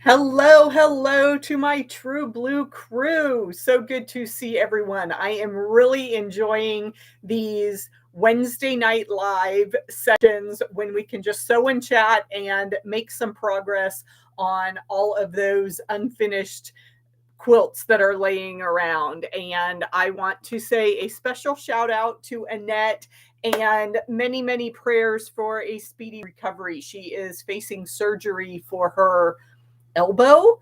Hello, hello to my True Blue crew. So good to see everyone. I am really enjoying these Wednesday night live sessions when we can just sew and chat and make some progress on all of those unfinished quilts that are laying around. And I want to say a special shout out to Annette and many, many prayers for a speedy recovery. She is facing surgery for her elbow.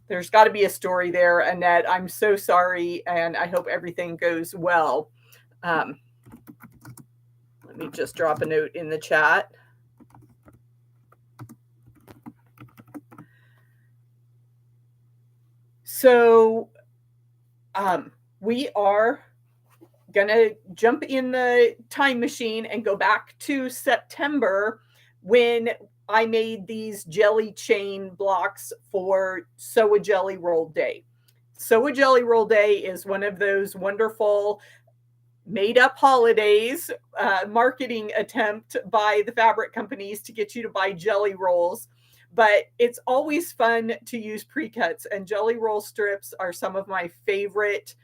There's got to be a story there, Annette. I'm so sorry, and I hope everything goes well. Um, Let me just drop a note in the chat. So we are going to jump in the time machine and go back to September when I made these jelly chain blocks for Sew a Jelly Roll Day. Sew a Jelly Roll Day is one of those wonderful made up holidays, marketing attempt by the fabric companies to get you to buy jelly rolls. But it's always fun to use pre-cuts, and jelly roll strips are some of my favorite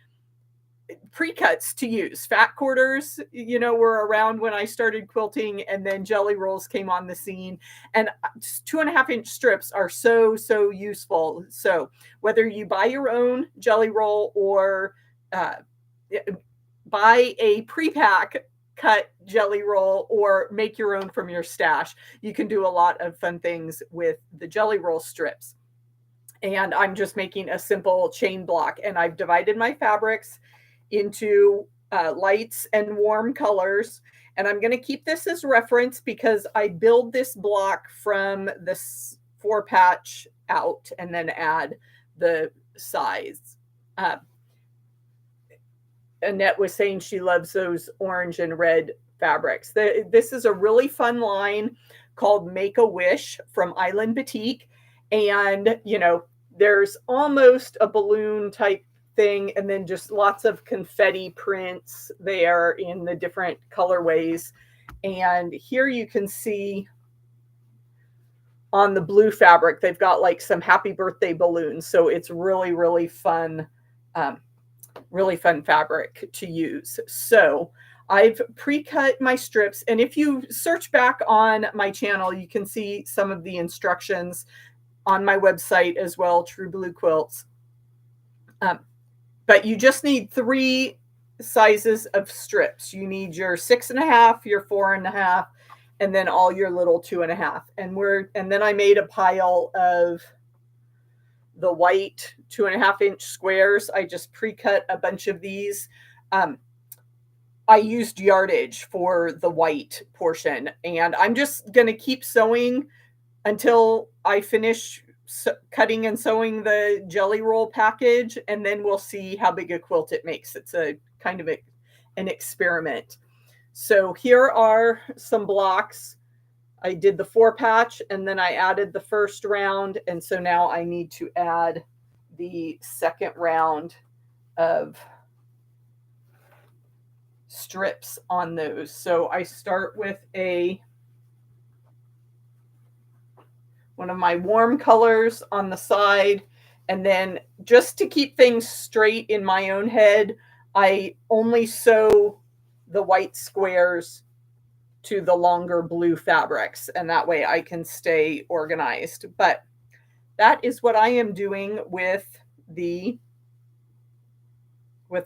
pre-cuts to use. Fat quarters, were around when I started quilting, and then jelly rolls came on the scene. And 2.5-inch strips are so useful. So whether you buy your own jelly roll or buy a pre-pack cut jelly roll or make your own from your stash, you can do a lot of fun things with the jelly roll strips. And I'm just making a simple chain block, and I've divided my fabrics into lights and warm colors. And I'm going to keep this as reference because I build this block from this 4-patch out and then add the size. Annette was saying she loves those orange and red fabrics. This is a really fun line called Make a Wish from Island Batik. And, there's almost a balloon type thing, and then just lots of confetti prints there in the different colorways. And here you can see on the blue fabric, they've got like some happy birthday balloons. So it's really fun, really fun fabric to use. So I've pre-cut my strips, and if you search back on my channel, you can see some of the instructions on my website as well, True Blue Quilts. But you just need 3 sizes of strips. You need your 6.5, your 4.5, and then all your little 2.5. And then I made a pile of the white 2.5-inch squares. I just pre-cut a bunch of these. I used yardage for the white portion, and I'm just going to keep sewing until I finish cutting and sewing the jelly roll package, and then we'll see how big a quilt it makes. It's a kind of an experiment. So here are some blocks. I did the 4-patch, and then I added the first round, and so now I need to add the second round of strips on those. So I start with one of my warm colors on the side, and then just to keep things straight in my own head, I only sew the white squares to the longer blue fabrics, and that way I can stay organized. But that is what I am doing with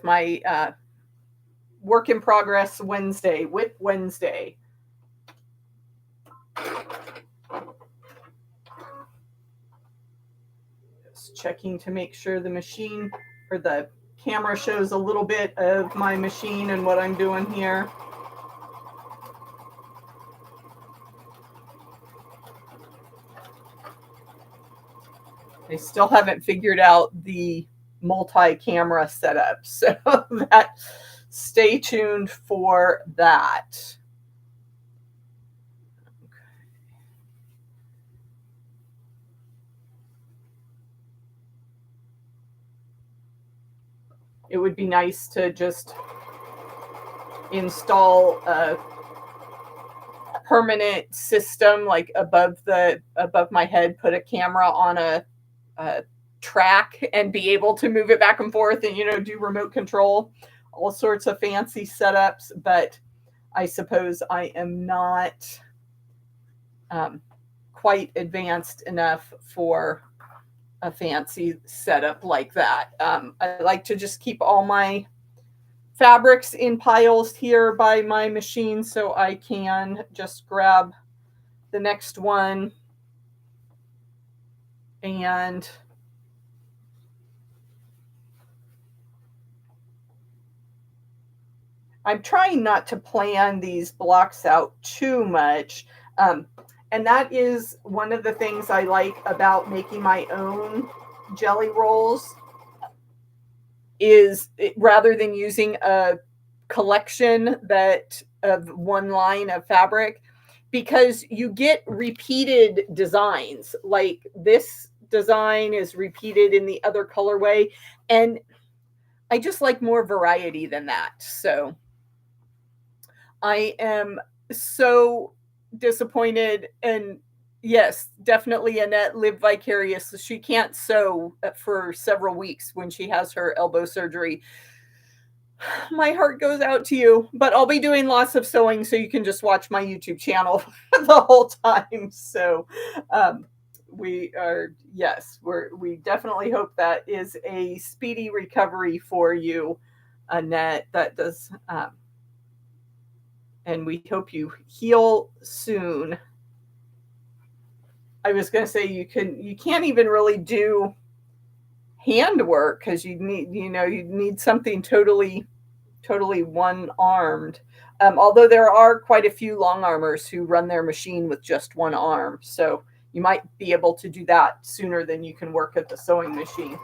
my work in progress Wednesday, WIP Wednesday. Just checking to make sure the machine or the camera shows a little bit of my machine and what I'm doing here. I still haven't figured out the multi-camera setup, so stay tuned for that. It would be nice to just install permanent system, like above my head, put a camera on a track and be able to move it back and forth and, do remote control, all sorts of fancy setups. But I suppose I am not quite advanced enough for a fancy setup like that. I like to just keep all my fabrics in piles here by my machine so I can just grab the next one and I'm trying not to plan these blocks out too much. And that is one of the things I like about making my own jelly rolls, is rather than using a collection of one line of fabric, because you get repeated designs. Like this design is repeated in the other colorway, and I just like more variety than that. So I am so disappointed. And yes, definitely Annette lived vicarious. She can't sew for several weeks when she has her elbow surgery. My heart goes out to you, but I'll be doing lots of sewing, so you can just watch my YouTube channel the whole time. So we definitely hope that is a speedy recovery for you, Annette. That does, and we hope you heal soon. I was going to say you can't even really do handwork because you need something totally one-armed. Although there are quite a few long armers who run their machine with just one arm, so you might be able to do that sooner than you can work at the sewing machine.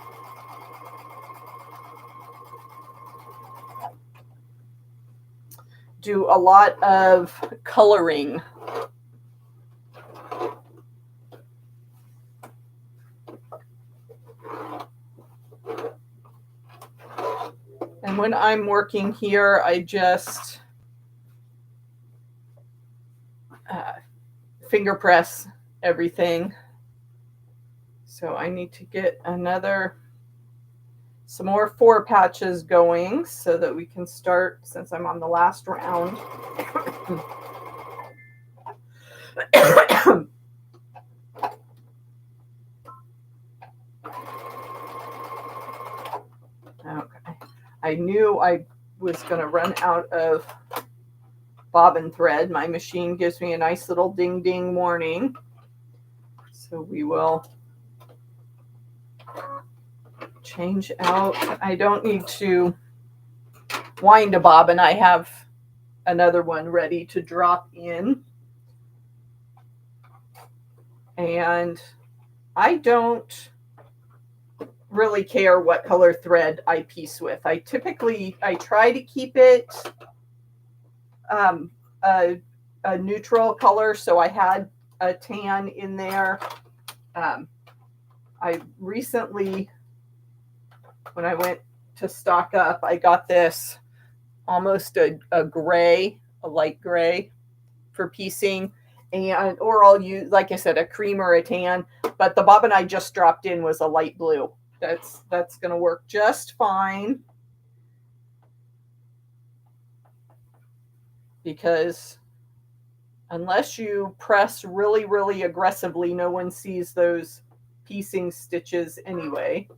Do a lot of coloring. And when I'm working here, I just finger press everything. So I need to get some more 4 patches going so that we can start, since I'm on the last round. Okay. I knew I was going to run out of bobbin thread. My machine gives me a nice little ding ding warning. So we will change out. I don't need to wind a bobbin. I have another one ready to drop in. And I don't really care what color thread I piece with. I try to keep it a neutral color. So I had a tan in there. I recently, when I went to stock up, I got this almost a light gray for piecing, or I'll use, like I said, a cream or a tan. But the bobbin I just dropped in was a light blue. That's going to work just fine, because unless you press really, really aggressively, no one sees those piecing stitches anyway.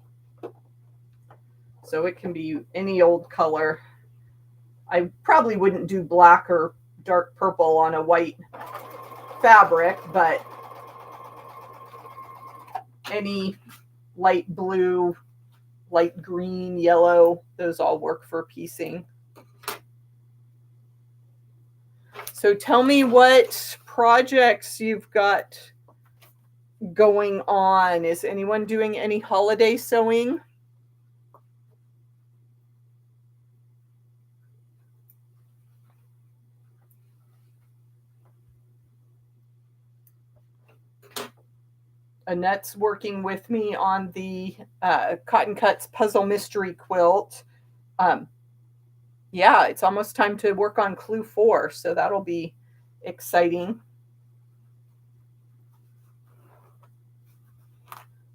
So it can be any old color. I probably wouldn't do black or dark purple on a white fabric, but any light blue, light green, yellow, those all work for piecing. So tell me what projects you've got going on. Is anyone doing any holiday sewing? Annette's working with me on the Cotton Cuts Puzzle Mystery Quilt. Yeah, it's almost time to work on Clue 4, so that'll be exciting.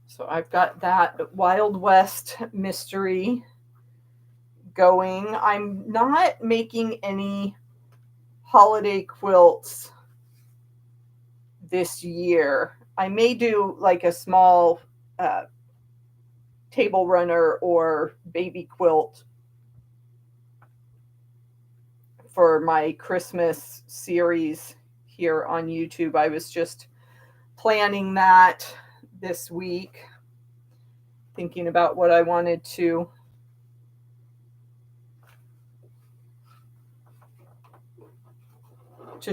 So I've got that Wild West mystery going. I'm not making any holiday quilts this year. I may do like a small table runner or baby quilt for my Christmas series here on YouTube. I was just planning that this week, thinking about what I wanted to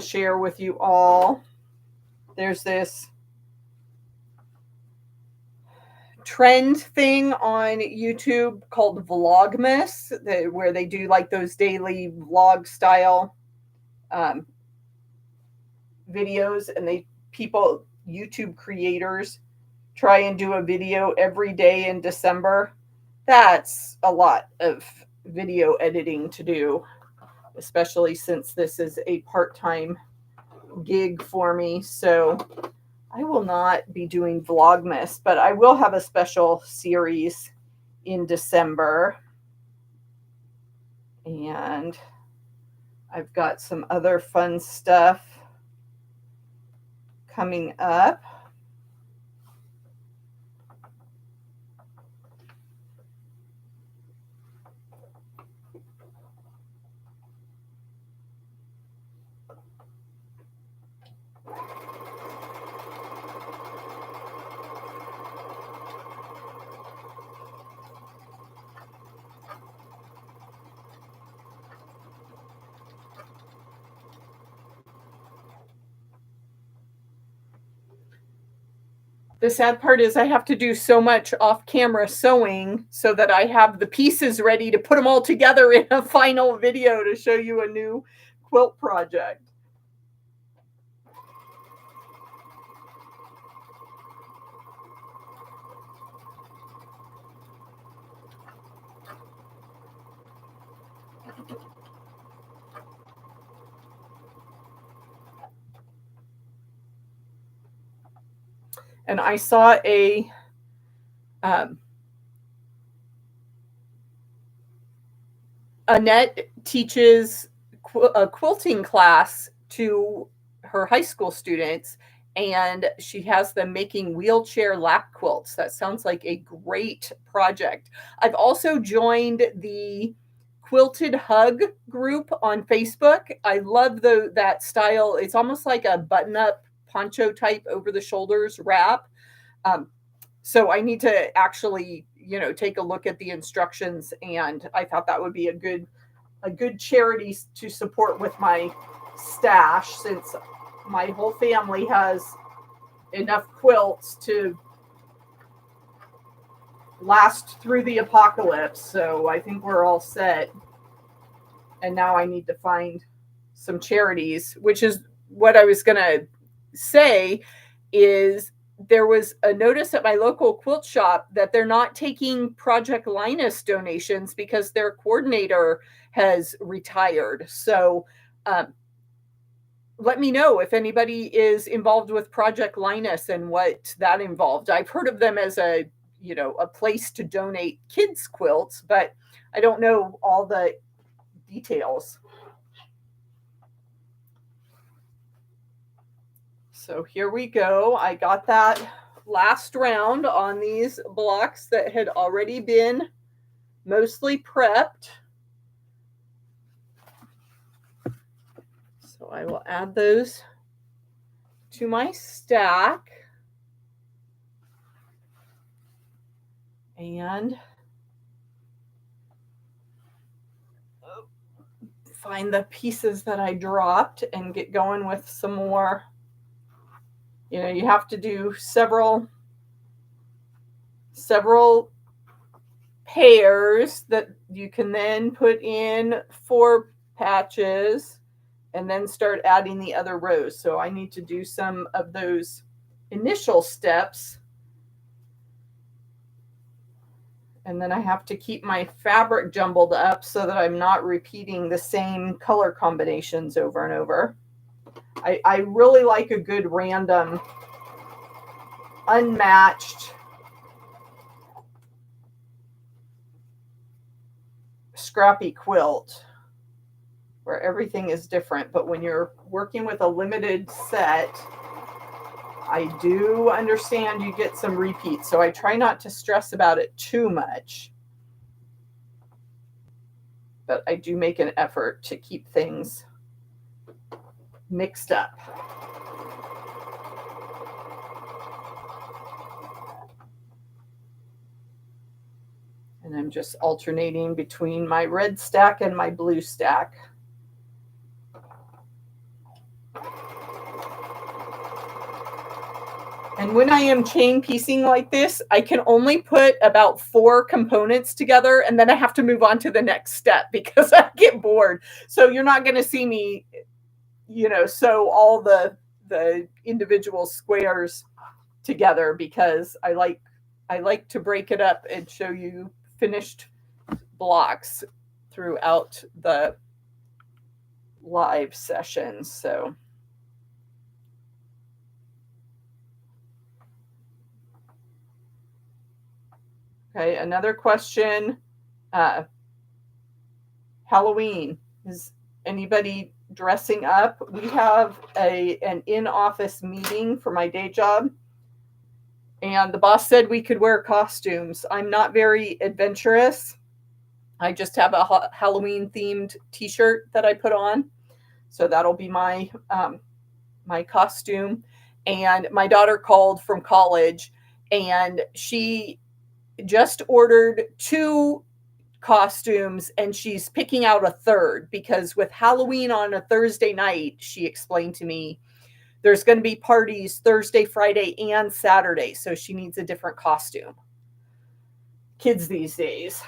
share with you all. There's this trend thing on YouTube called Vlogmas, where they do like those daily vlog style videos, and YouTube creators try and do a video every day in December. That's a lot of video editing to do, especially since this is a part-time gig for me. So I will not be doing Vlogmas, but I will have a special series in December. And I've got some other fun stuff coming up. The sad part is I have to do so much off-camera sewing so that I have the pieces ready to put them all together in a final video to show you a new quilt project. And I saw Annette teaches a quilting class to her high school students, and she has them making wheelchair lap quilts. That sounds like a great project. I've also joined the Quilted Hug group on Facebook. I love that style. It's almost like a button-up poncho type over the shoulders wrap. So I need to actually, take a look at the instructions, and I thought that would be a good charity to support with my stash, since my whole family has enough quilts to last through the apocalypse. So I think we're all set. And now I need to find some charities, which is what I was going to say. Is there was a notice at my local quilt shop that they're not taking Project Linus donations because their coordinator has retired. So let me know if anybody is involved with Project Linus and what that involved. I've heard of them as a place to donate kids' quilts, but I don't know all the details. So here we go. I got that last round on these blocks that had already been mostly prepped. So I will add those to my stack. And find the pieces that I dropped and get going with some more. You have to do several pairs that you can then put in 4 patches and then start adding the other rows. So I need to do some of those initial steps. And then I have to keep my fabric jumbled up so that I'm not repeating the same color combinations over and over. I really like a good random, unmatched scrappy quilt where everything is different. But when you're working with a limited set, I do understand you get some repeats, so I try not to stress about it too much. But I do make an effort to keep things mixed up. And I'm just alternating between my red stack and my blue stack. And when I am chain piecing like this, I can only put about 4 components together, and then I have to move on to the next step because I get bored. So you're not going to see me, sew all the individual squares together, because I like to break it up and show you finished blocks throughout the live sessions. So okay, another question. Halloween. Is anybody dressing up? We have an in-office meeting for my day job, and the boss said we could wear costumes. I'm not very adventurous. I just have a Halloween themed t-shirt that I put on. So that'll be my my costume. And my daughter called from college, and she just ordered 2 costumes, and she's picking out a third, because with Halloween on a Thursday night, she explained to me, there's going to be parties Thursday, Friday, and Saturday. So she needs a different costume. Kids these days.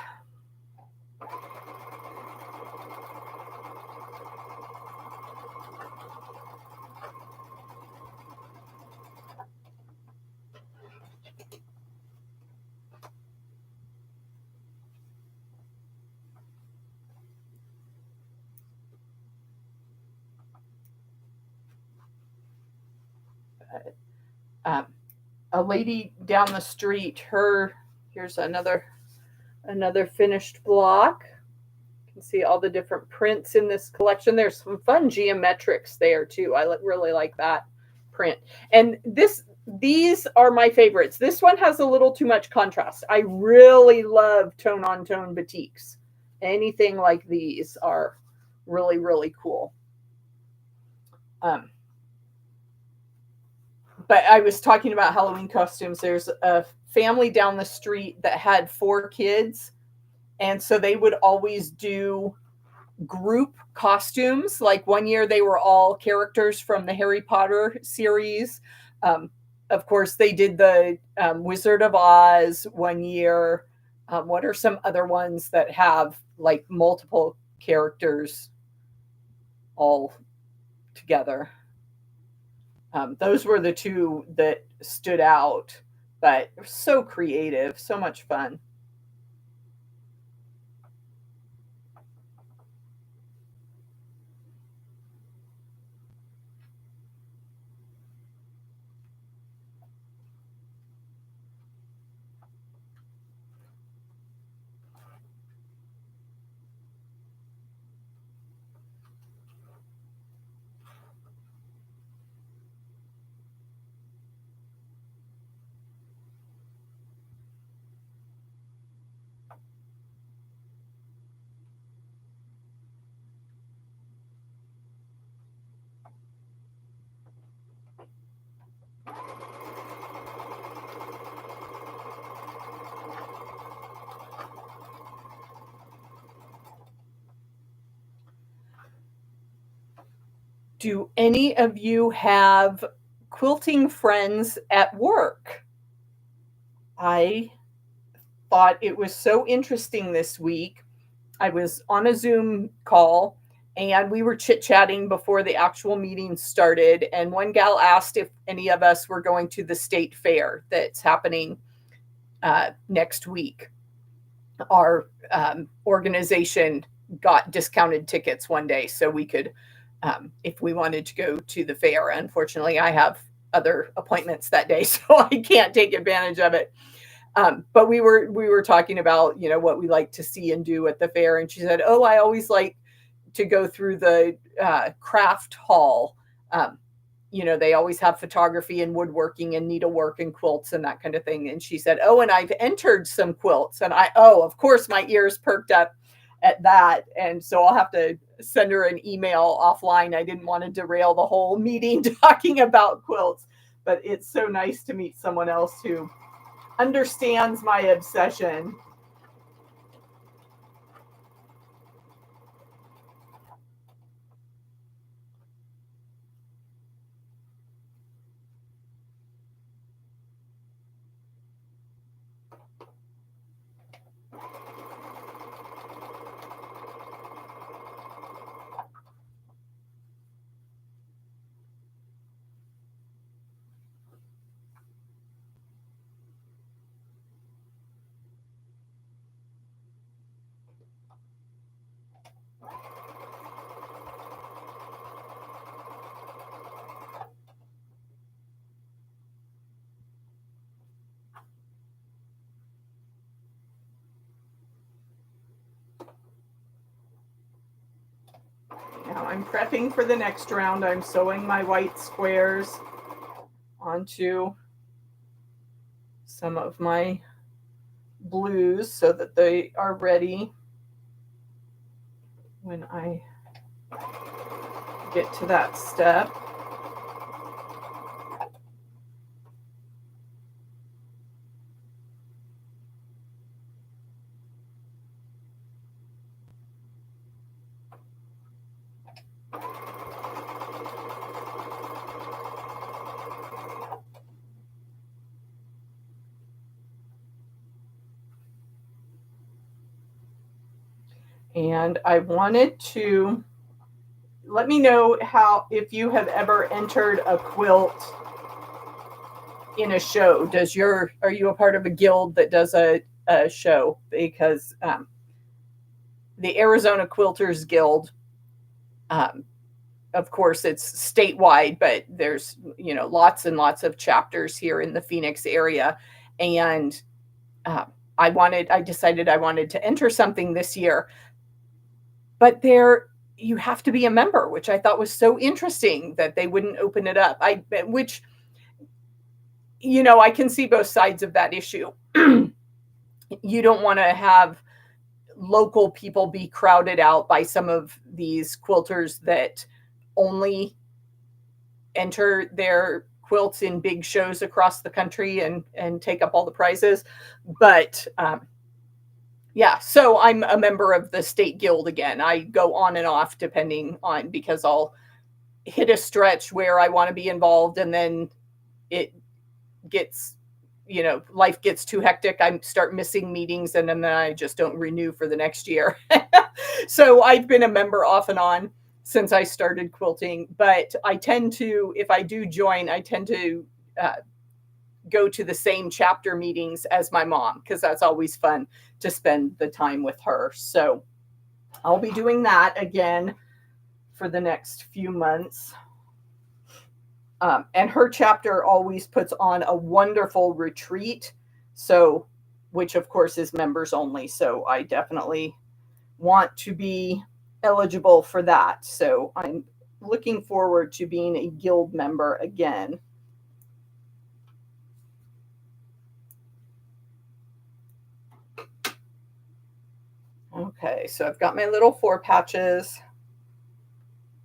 A lady down the street, here's another finished block. You can see all the different prints in this collection. There's some fun geometrics there too. I really like that print. And these are my favorites. This one has a little too much contrast. I really love tone on tone batiks. Anything like these are really, really cool. But I was talking about Halloween costumes. There's a family down the street that had 4 kids, and so they would always do group costumes. Like one year they were all characters from the Harry Potter series. Of course, they did the Wizard of Oz one year. What are some other ones that have like multiple characters all together? Those were the 2 that stood out, but so creative, so much fun. Do any of you have quilting friends at work? I thought it was so interesting this week. I was on a Zoom call, and we were chit-chatting before the actual meeting started, and one gal asked if any of us were going to the state fair that's happening next week. Our organization got discounted tickets one day so we could if we wanted to go to the fair. Unfortunately, I have other appointments that day, so I can't take advantage of it. But we were talking about, what we like to see and do at the fair, and she said, "Oh, I always like to go through the craft hall. Um, they always have photography and woodworking and needlework and quilts and that kind of thing." And she said, "Oh, and I've entered some quilts." And of course, my ears perked up at that. And so I'll have to send her an email offline. I didn't want to derail the whole meeting talking about quilts, but it's so nice to meet someone else who understands my obsession. Now I'm prepping for the next round. I'm sewing my white squares onto some of my blues so that they are ready when I get to that step. And I wanted to let me know if you have ever entered a quilt in a show. Are you a part of a guild that does a show? Because the Arizona Quilters Guild, um, of course, it's statewide, but there's lots and lots of chapters here in the Phoenix area, and I decided I wanted to enter something this year, but you have to be a member, which I thought was so interesting that they wouldn't open it up. Which I can see both sides of that issue. You don't want to have local people be crowded out by some of these quilters that only enter their quilts in big shows across the country and take up all the prizes. But yeah, so I'm a member of the state guild again. I go on and off depending on, because I'll hit a stretch where I want to be involved, and then it gets, life gets too hectic. I start missing meetings, and then I just don't renew for the next year. So I've been a member off and on since I started quilting, but I tend to, if I do join, I tend to go to the same chapter meetings as my mom, because that's always fun to spend the time with her. So I'll be doing that again for the next few months. And her chapter always puts on a wonderful retreat, which of course is members only. So I definitely want to be eligible for that. So I'm looking forward to being a guild member again. Okay, so I've got my little 4 patches,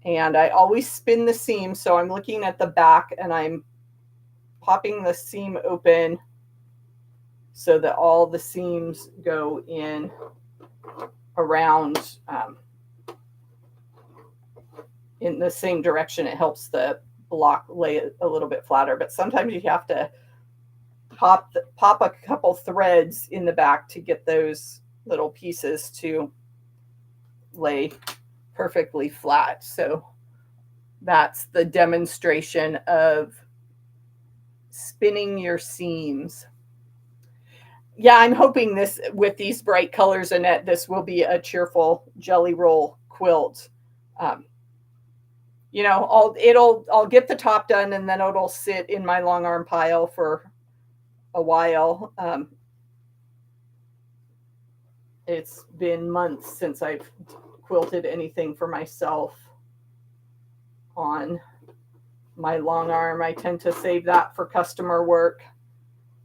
and I always spin the seam. So I'm looking at the back and I'm popping the seam open so that all the seams go in around in the same direction. It helps the block lay a little bit flatter, but sometimes you have to pop a couple threads in the back to get those little pieces to lay perfectly flat. So that's the demonstration of spinning your seams. Yeah, I'm hoping this, with these bright colors, Annette, this will be a cheerful jelly roll quilt. you know, I'll get the top done and then it'll sit in my long arm pile for a while. It's been months since I've quilted anything for myself on my long arm. I tend to save that for customer work.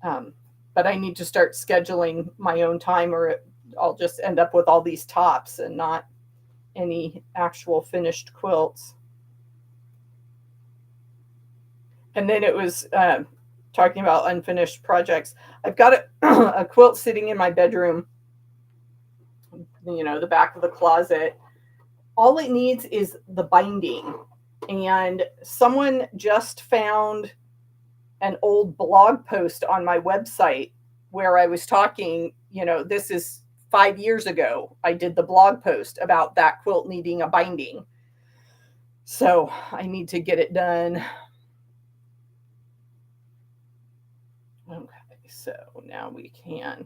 But I need to start scheduling my own time or I'll just end up with all these tops and not any actual finished quilts. And then it was talking about unfinished projects. I've got a quilt sitting in my bedroom, you know, the back of the closet. All it needs is the binding. And someone just found an old blog post on my website where I was talking, you know, this is 5 years ago. I did the blog post about that quilt needing a binding. So I need to get it done. Okay, so now we can.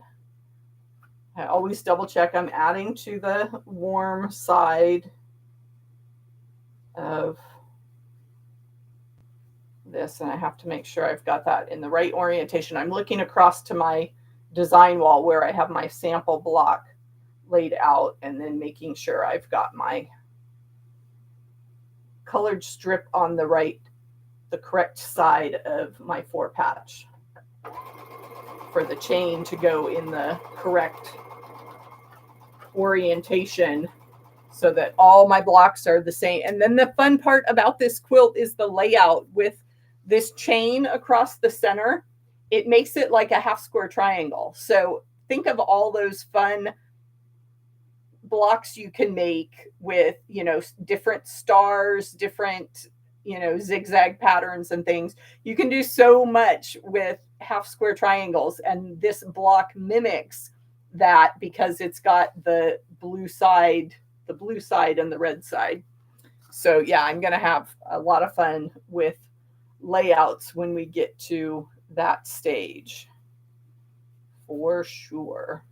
I always double check I'm adding to the warm side of this, and I have to make sure I've got that in the right orientation. I'm looking across to my design wall where I have my sample block laid out and then making sure I've got my colored strip on the correct side of my 4-patch for the chain to go in the correct orientation so that all my blocks are the same. And then the fun part about this quilt is the layout with this chain across the center. It makes it like a half square triangle. So think of all those fun blocks you can make with, you know, different stars, different, you know, zigzag patterns and things. You can do so much with half square triangles, and this block mimics that because it's got the blue side and the red side. So yeah, I'm going to have a lot of fun with layouts when we get to that stage for sure.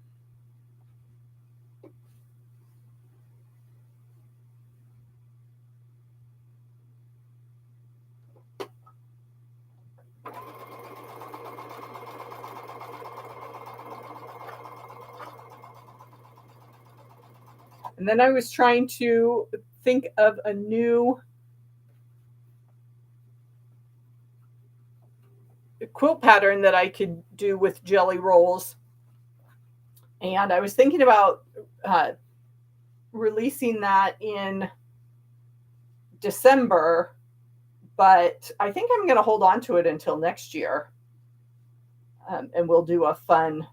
And then I was trying to think of a new quilt pattern that I could do with jelly rolls. And I was thinking about releasing that in December, but I think I'm going to hold on to it until next year. And we'll do a fun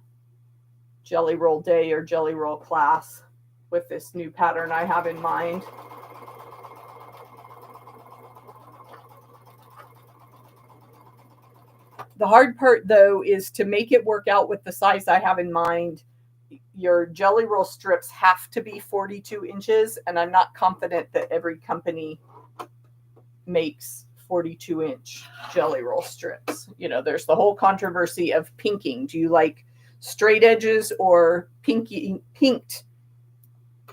jelly roll day or jelly roll class with this new pattern I have in mind. The hard part, though, is to make it work out with the size I have in mind. Your jelly roll strips have to be 42 inches, and I'm not confident that every company makes 42-inch jelly roll strips. You know, there's the whole controversy of pinking. Do you like straight edges or pinked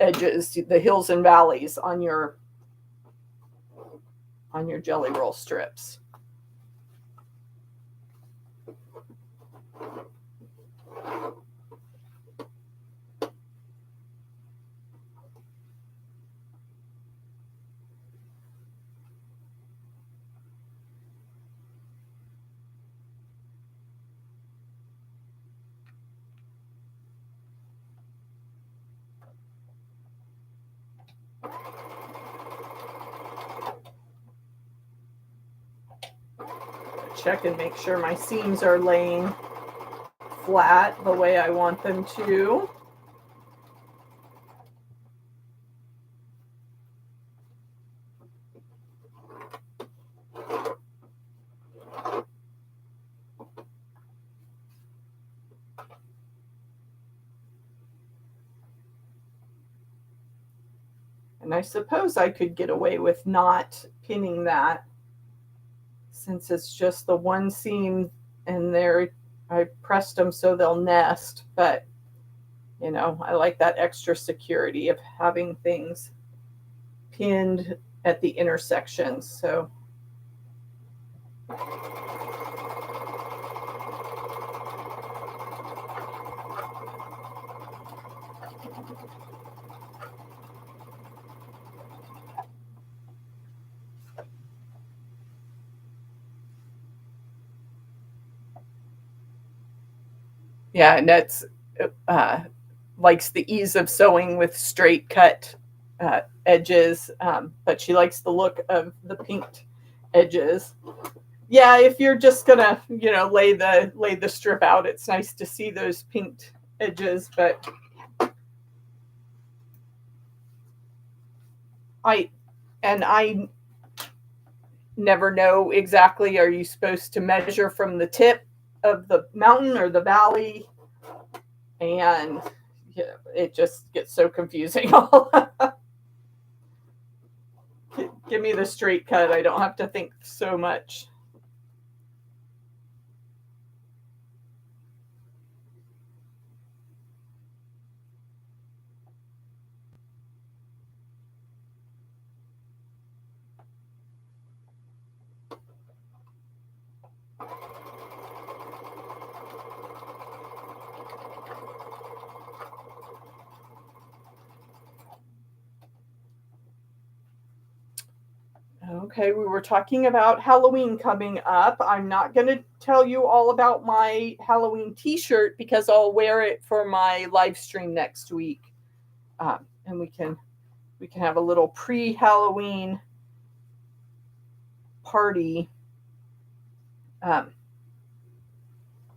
edges, the hills and valleys on your jelly roll strips? Check and make sure my seams are laying flat the way I want them to. And I suppose I could get away with not pinning that since it's just the one seam and there I pressed them so they'll nest, but you know, I like that extra security of having things pinned at the intersections. So yeah, and that's likes the ease of sewing with straight cut edges, but she likes the look of the pinked edges. Yeah, if you're just gonna, lay the strip out, it's nice to see those pinked edges, but I never know exactly, are you supposed to measure from the tip of the mountain or the valley? And yeah, it just gets so confusing. Give me the straight cut. I don't have to think so much. Okay, we were talking about Halloween coming up. I'm not going to tell you all about my Halloween t-shirt because I'll wear it for my live stream next week. And we can have a little pre-Halloween party.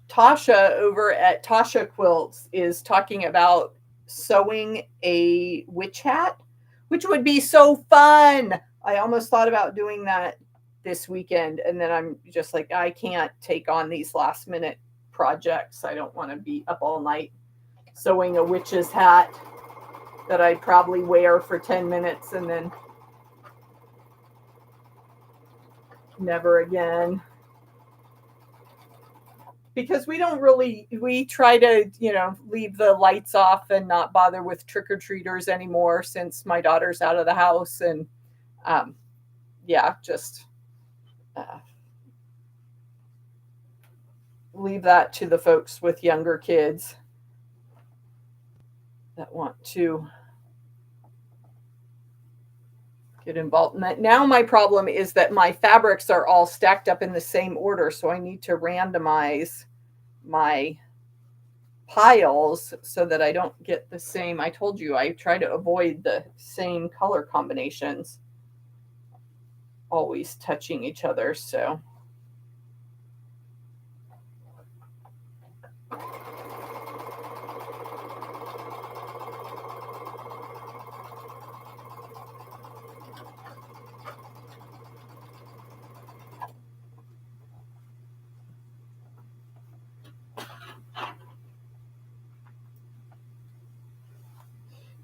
Tasha over at Tasha Quilts is talking about sewing a witch hat, which would be so fun. I almost thought about doing that this weekend, and then I'm just like, I can't take on these last minute projects. I don't want to be up all night sewing a witch's hat that I'd probably wear for 10 minutes and then never again. Because we try to, leave the lights off and not bother with trick-or-treaters anymore since my daughter's out of the house. And just leave that to the folks with younger kids that want to get involved in that. Now my problem is that my fabrics are all stacked up in the same order, so I need to randomize my piles so that I don't get the same. I told you I try to avoid the same color combinations always touching each other. So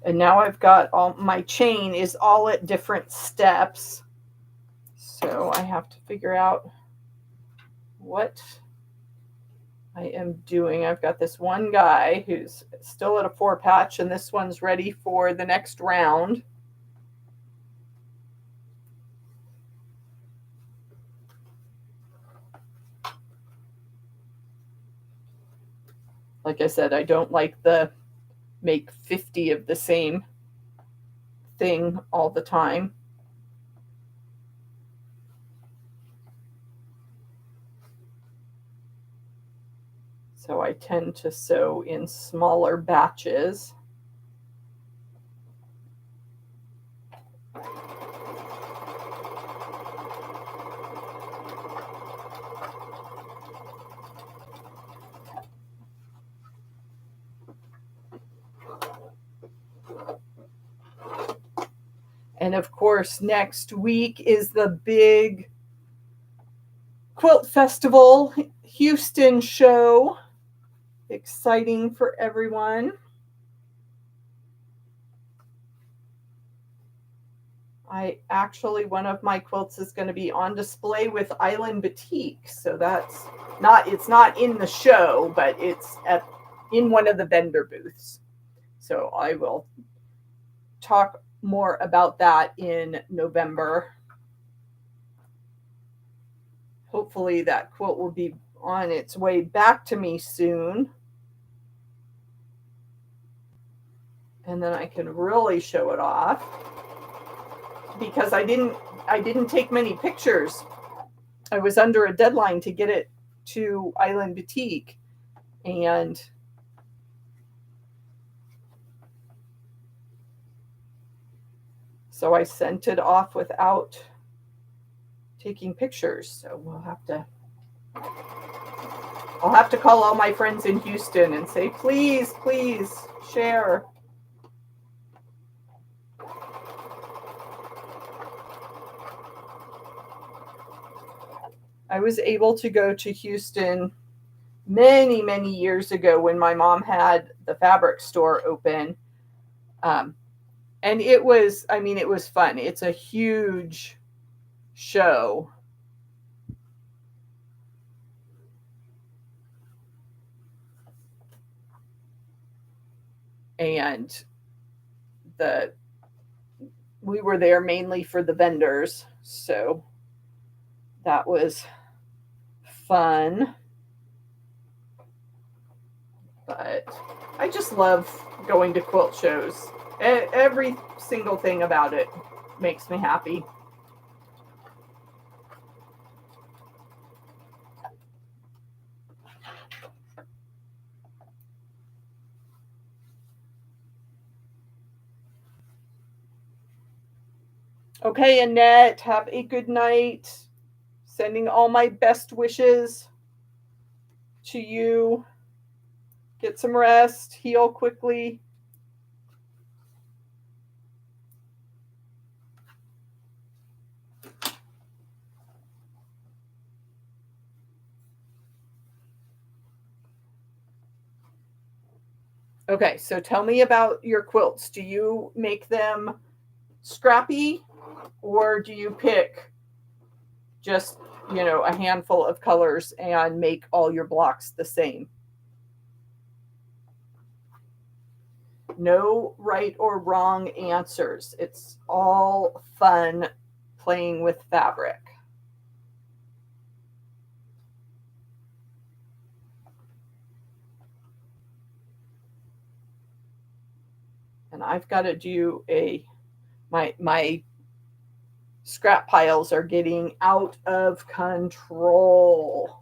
and now I've got all my chain is all at different steps. So I have to figure out what I am doing. I've got this one guy who's still at a 4 patch, and this one's ready for the next round. Like I said, I don't like the make 50 of the same thing all the time. So I tend to sew in smaller batches. And of course, next week is the big Quilt Festival Houston show. Exciting for everyone. One of my quilts is going to be on display with Island Boutique. So it's not in the show, but it's in one of the vendor booths. So I will talk more about that in November. Hopefully that quilt will be on its way back to me soon. And then I can really show it off, because I didn't take many pictures. I was under a deadline to get it to Island Boutique, and so I sent it off without taking pictures. So I'll have to call all my friends in Houston and say, please, please share. I was able to go to Houston many, many years ago when my mom had the fabric store open. And it was fun. It's a huge show. And we were there mainly for the vendors. So that was fun. But I just love going to quilt shows. Every single thing about it makes me happy. Okay, Annette, have a good night. Sending all my best wishes to you. Get some rest, heal quickly. Okay, so tell me about your quilts. Do you make them scrappy, or do you pick just, a handful of colors and make all your blocks the same? No right or wrong answers. It's all fun playing with fabric. And I've got to do my scrap piles are getting out of control.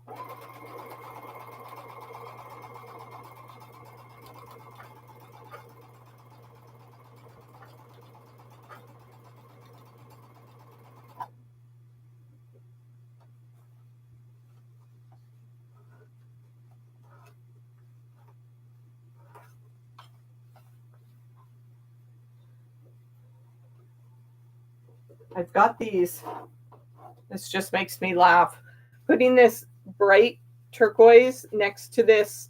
I've got these. This just makes me laugh. Putting this bright turquoise next to this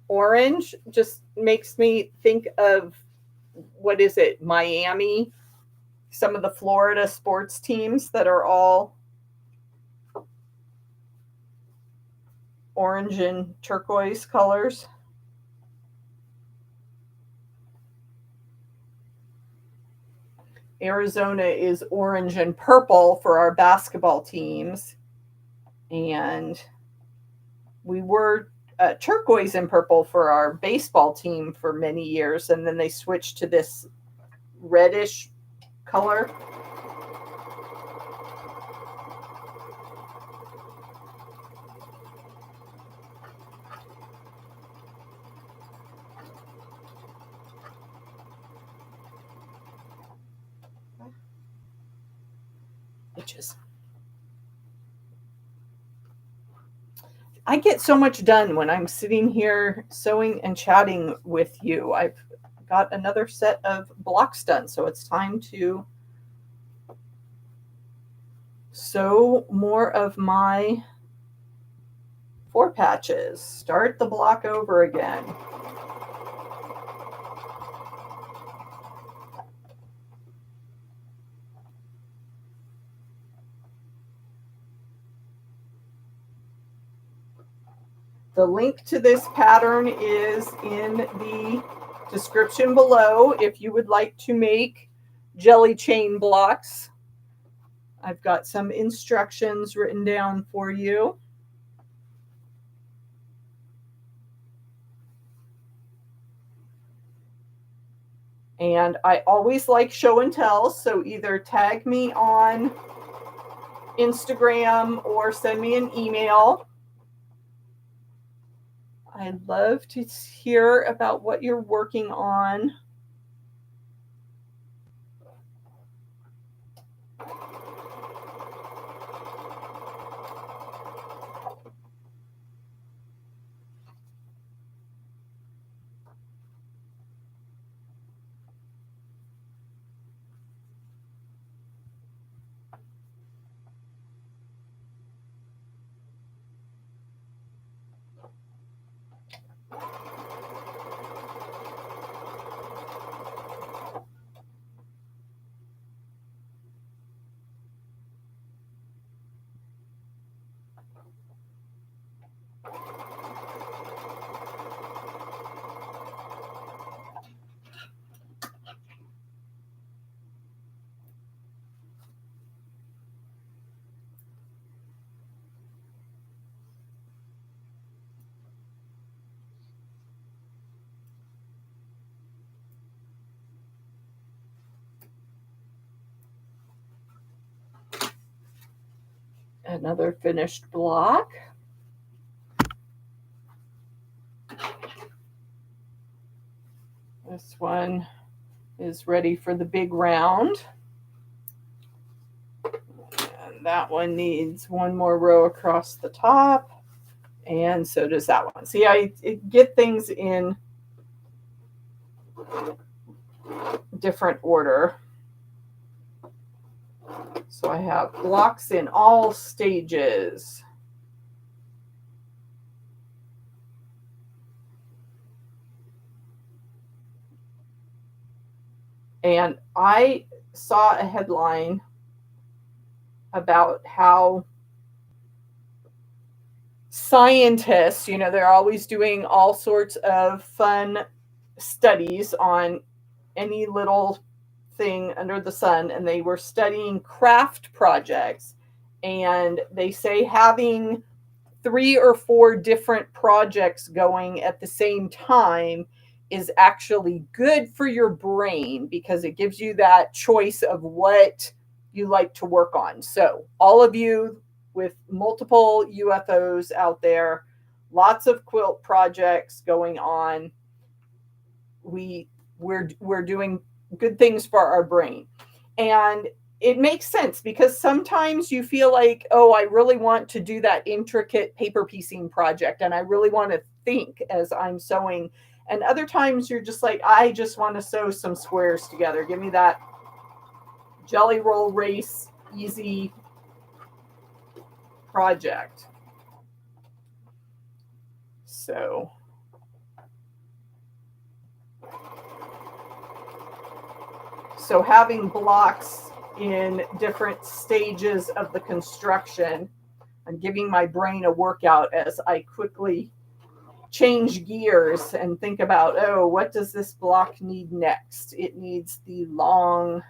orange just makes me think of, what is it, Miami? Some of the Florida sports teams that are all orange and turquoise colors. Arizona is orange and purple for our basketball teams. And we were turquoise and purple for our baseball team for many years. And then they switched to this reddish color. I get so much done when I'm sitting here sewing and chatting with you. I've got another set of blocks done, so it's time to sew more of my 4 patches. Start the block over again. The link to this pattern is in the description below if you would like to make jelly chain blocks. I've got some instructions written down for you. And I always like show and tell, so either tag me on Instagram or send me an email. I'd love to hear about what you're working on. Another finished block. This one is ready for the big round. And that one needs one more row across the top. And so does that one. See, I get things in different order. So I have blocks in all stages. And I saw a headline about how scientists, they're always doing all sorts of fun studies on any little thing under the sun, and they were studying craft projects. And they say having 3 or 4 different projects going at the same time is actually good for your brain because it gives you that choice of what you like to work on. So all of you with multiple UFOs out there, lots of quilt projects going on. We're doing good things for our brain. And it makes sense because sometimes you feel like, oh, I really want to do that intricate paper piecing project and I really want to think as I'm sewing. And other times you're just like, I just want to sew some squares together. Give me that jelly roll race, easy project. So having blocks in different stages of the construction, I'm giving my brain a workout as I quickly change gears and think about, oh, what does this block need next? It needs the long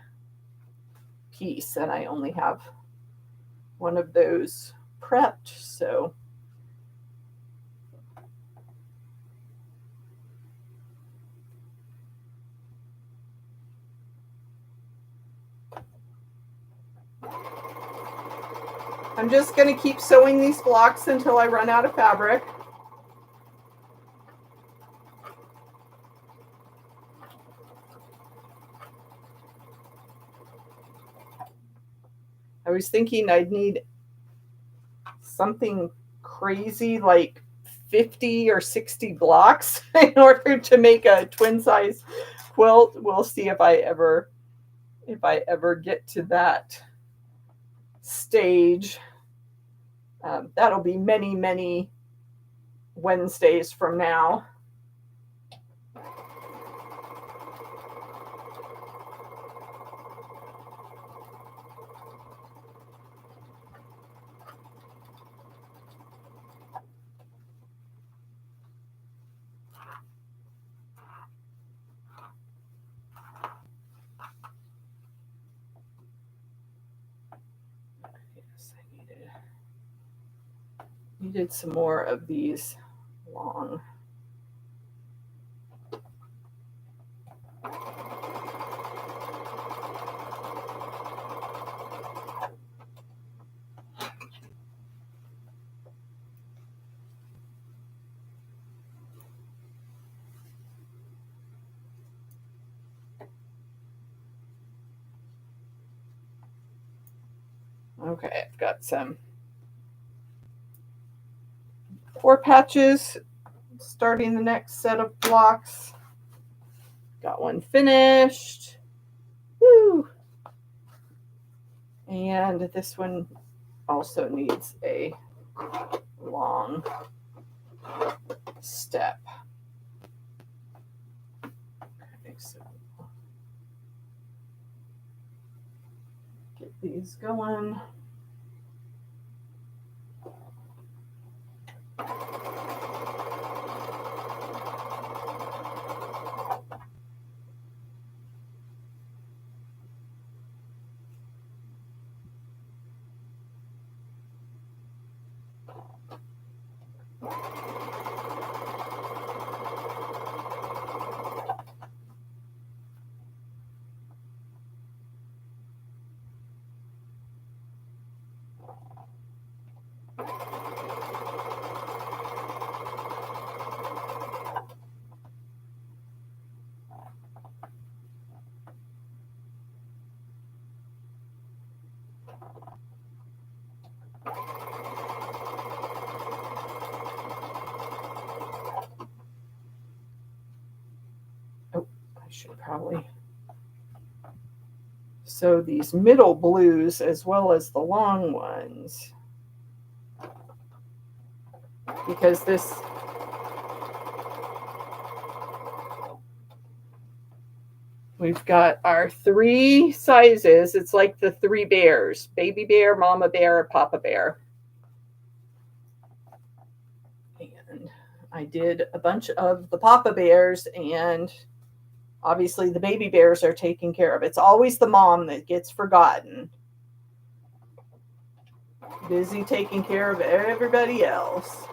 piece, and I only have one of those prepped, so I'm just going to keep sewing these blocks until I run out of fabric. I was thinking I'd need something crazy like 50 or 60 blocks in order to make a twin size quilt. We'll see if I ever get to that stage. That'll be many, many Wednesdays from now. Needed some more of these long. Okay, I've got some 4 patches starting the next set of blocks. Got one finished. Woo! And this one also needs a long step. Okay, so get these going. Oh, I should probably sew these middle blues as well as the long ones, because this we've got our 3 sizes. It's like the 3 bears: baby bear, mama bear, papa bear. And I did a bunch of the papa bears, and obviously the baby bears are taken care of. It's always the mom that gets forgotten. Busy taking care of everybody else.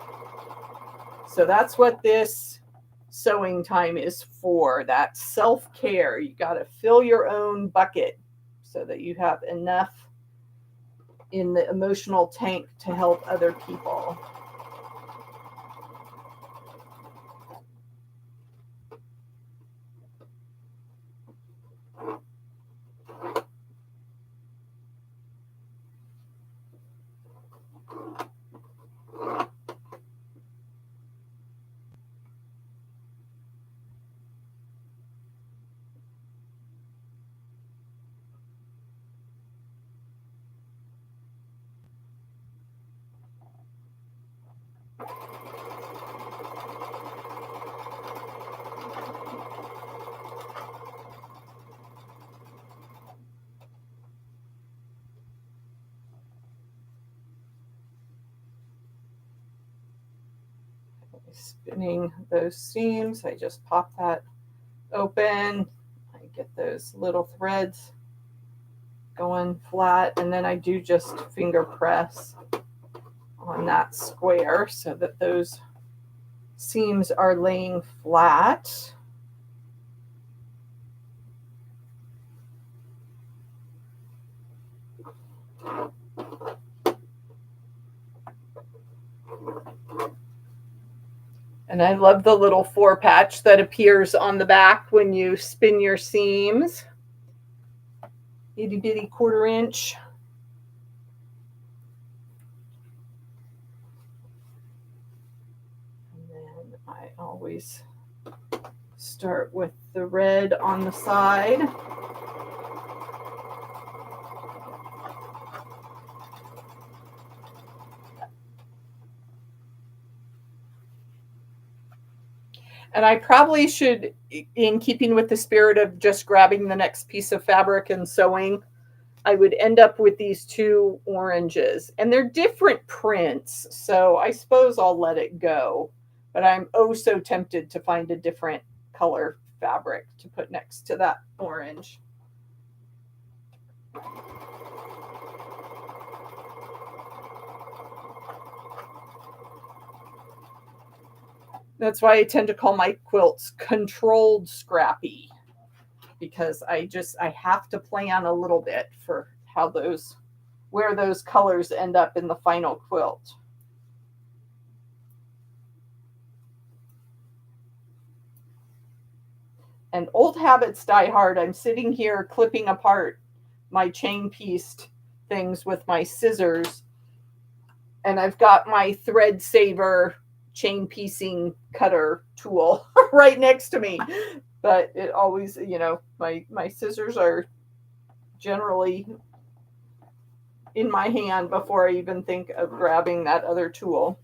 So that's what this sewing time is for, that self-care. You got to fill your own bucket so that you have enough in the emotional tank to help other people. Spinning those seams, I just pop that open. I get those little threads going flat, and then I do just finger press on that square so that those seams are laying flat. And I love the little 4 patch that appears on the back when you spin your seams. Itty bitty 1/4 inch. And then I always start with the red on the side. And I probably should, in keeping with the spirit of just grabbing the next piece of fabric and sewing, I would end up with these 2 oranges. And they're different prints, so I suppose I'll let it go. But I'm oh so tempted to find a different color fabric to put next to that orange. That's why I tend to call my quilts controlled scrappy, because I have to plan a little bit for how those, where those colors end up in the final quilt. And old habits die hard. I'm sitting here clipping apart my chain pieced things with my scissors, and I've got my thread saver chain piecing cutter tool right next to me. But it always, my scissors are generally in my hand before I even think of grabbing that other tool.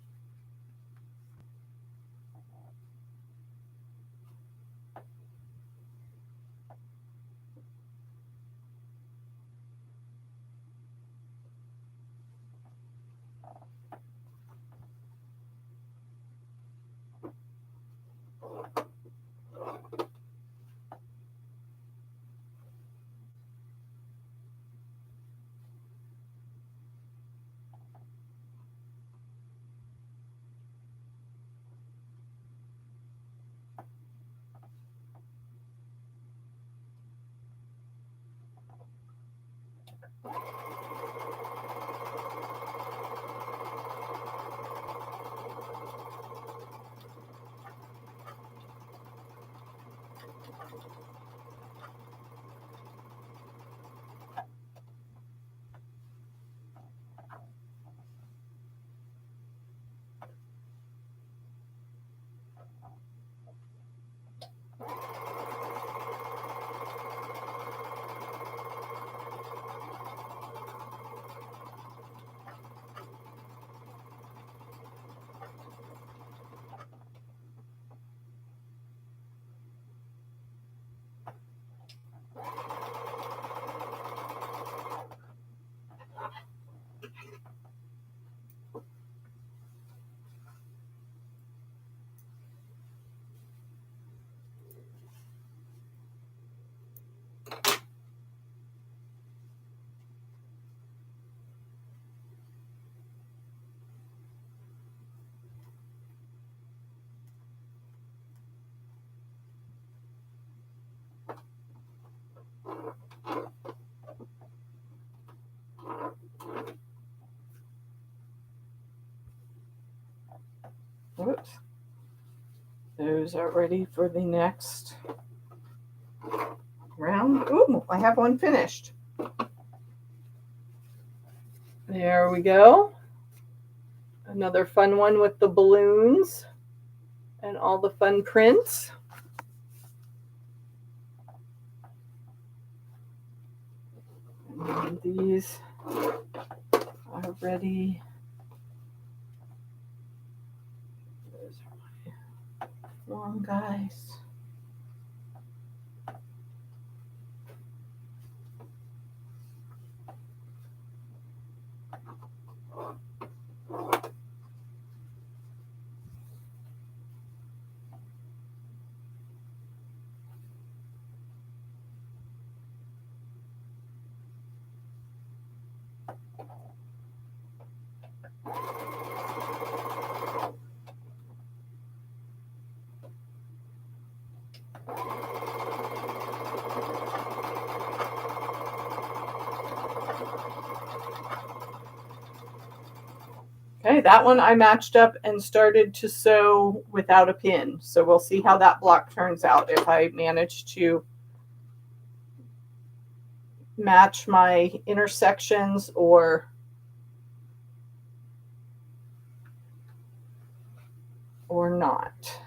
Oops. Those are ready for the next round. Ooh, I have one finished. There we go. Another fun one with the balloons and all the fun prints. And these are ready. Those are my long guys. Okay, that one I matched up and started to sew without a pin. So we'll see how that block turns out, if I manage to match my intersections or not.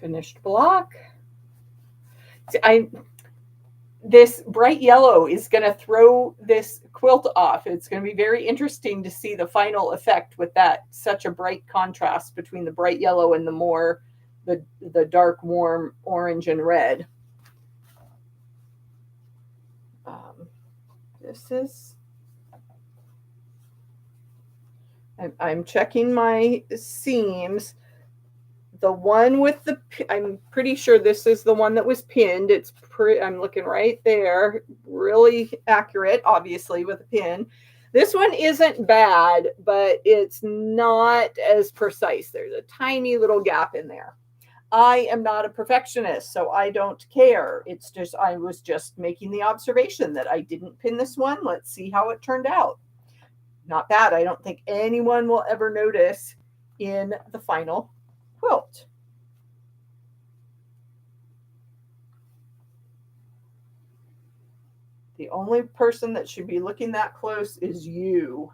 Finished block. This bright yellow is going to throw this quilt off. It's going to be very interesting to see the final effect with that, such a bright contrast between the bright yellow and the dark warm orange and red. This is, I'm checking my seams. The one with the, I'm pretty sure this is the one that was pinned. It's I'm looking right there, really accurate, obviously, with a pin. This one isn't bad, but it's not as precise. There's a tiny little gap in there. I am not a perfectionist, so I don't care. It's just, I was just making the observation that I didn't pin this one. Let's see how it turned out. Not bad. I don't think anyone will ever notice in the final quilt. The only person that should be looking that close is you.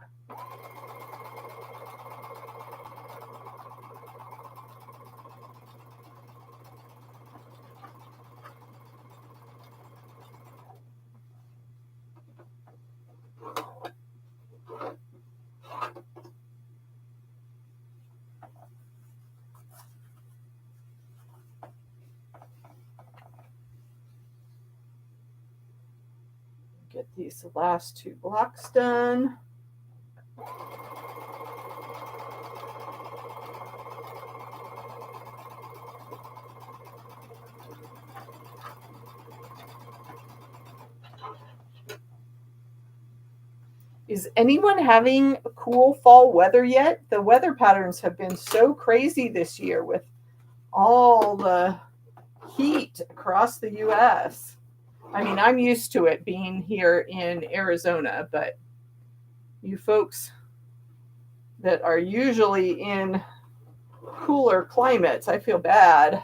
Get these last two blocks done. Is anyone having cool fall weather yet? The weather patterns have been so crazy this year with all the heat across the US. I mean, I'm used to it being here in Arizona, but you folks that are usually in cooler climates, I feel bad.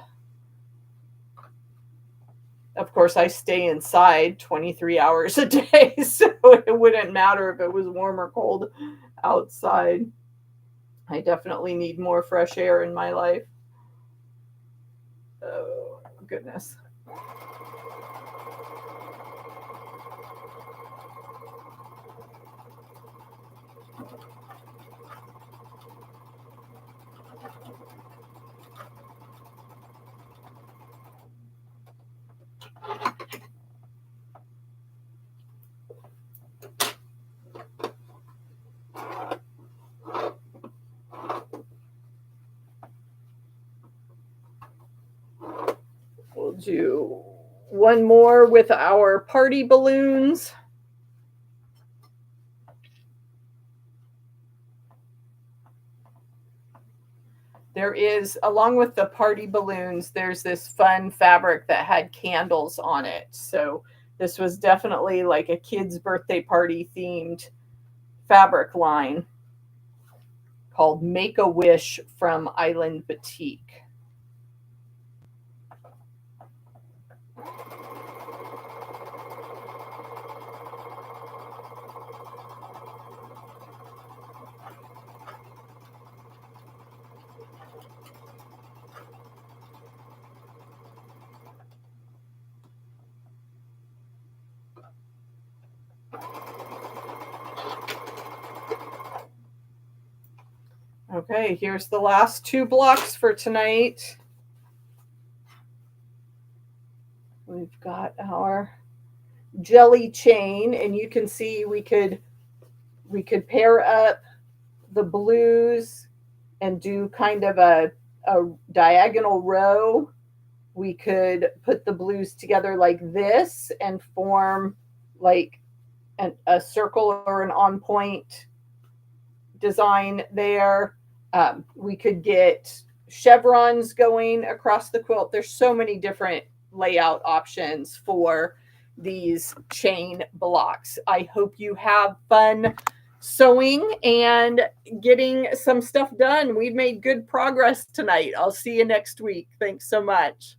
Of course, I stay inside 23 hours a day, so it wouldn't matter if it was warm or cold outside. I definitely need more fresh air in my life. Oh, goodness. We'll do one more with our party balloons. There is, along with the party balloons, there's this fun fabric that had candles on it. So this was definitely like a kid's birthday party themed fabric line called Make a Wish from Island Batik. Okay, here's the last two blocks for tonight. We've got our jelly chain, and you can see we could pair up the blues and do kind of a diagonal row. We could put the blues together like this and form like a circle or an on point design there. We could get chevrons going across the quilt. There's so many different layout options for these chain blocks. I hope you have fun sewing and getting some stuff done. We've made good progress tonight. I'll see you next week. Thanks so much.